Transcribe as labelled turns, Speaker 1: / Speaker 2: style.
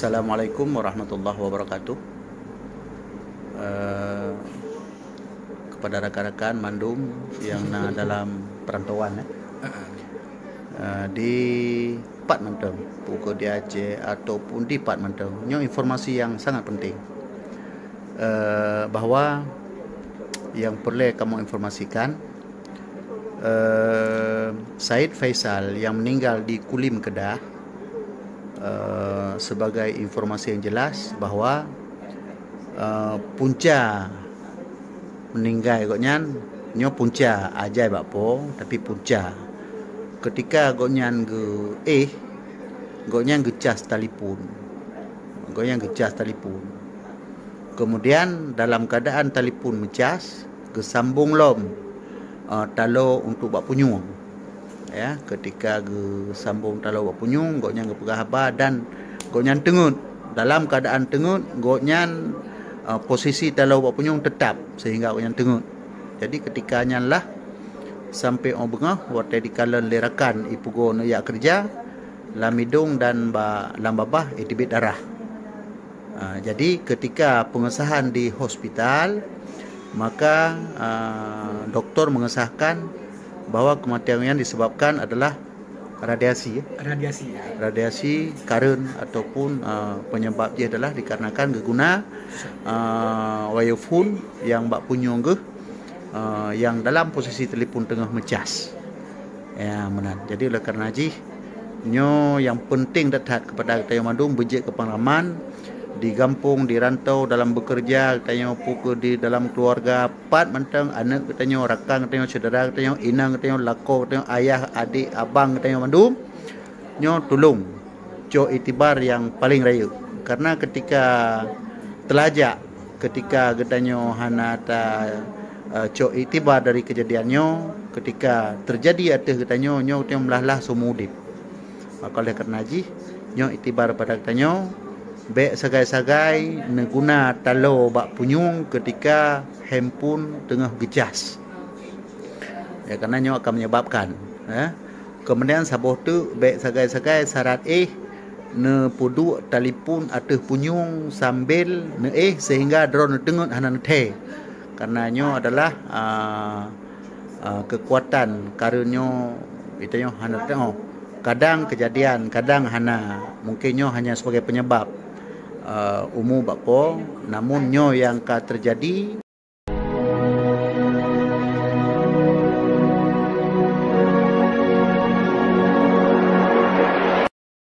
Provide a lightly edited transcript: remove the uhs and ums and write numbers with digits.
Speaker 1: Assalamualaikum warahmatullahi wabarakatuh. Kepada rakan-rakan Mandum yang dalam perantauan di Pat Menteng, pukul di Aceh ataupun di Pat Menteng, nyo informasi yang sangat penting, bahawa yang perlu kamu informasikan, Said Faisal yang meninggal di Kulim, Kedah, sebagai informasi yang jelas bahawa punca meninggal goknyan nyo punca ajai bakpo, tapi punca ketika goknyan goknyan gecas telefon, kemudian dalam keadaan telefon mecas gesambung lom talo untuk bak punyung, ya, ketika sambung talo bak punyung goknyan gepegah haba dan goknyan tengut. Dalam keadaan tengut goknyan posisi talo bak punyung tetap sehingga goknyan tengut. Jadi ketika nyanlah sampai orang bengah watai dikalan lerakan ipugo no ya kerja lamidung dan lambabah itibit darah. Jadi ketika pengesahan di hospital, maka doktor mengesahkan bahawa kematian yang disebabkan adalah radiasi karun ataupun penyebabnya adalah dikarenakan geguna wayofun yang bak punyung yang dalam posisi telefon tengah mecas, ya menan. Jadi oleh kerana nyo yang penting datang kepada kita yang Mandung bejek ke pengalaman di kampung, di rantau, dalam bekerja, katanya pukul di dalam keluarga, Pat Menteng, anak katanya, rakan katanya, saudara katanya, inang katanya, lako katanya, ayah, adik, abang katanya Mandung, nyo tolong co itibar yang paling raya. Karena ketika telajak, ketika katanya hana co itibar dari kejadiannya, ketika terjadi atas katanya, nyo katanya melahlah semudip. Maka oleh kerana nyo itibar pada katanya, baik sagai-sagai neguna talo bak punyung ketika handphone tengah gecas, ya, kerana nyo akan menyebabkan kemudian saboh tu baik sagai-sagai syarat ne pudu telefon atas punyung sambil ne sehingga drone tengut hana te, kerana nyo adalah kekuatan karunyo itu nyo hana tengok, kadang kejadian kadang hana, mungkin nyo hanya sebagai penyebab umum bakpo, namun nyo yang terjadi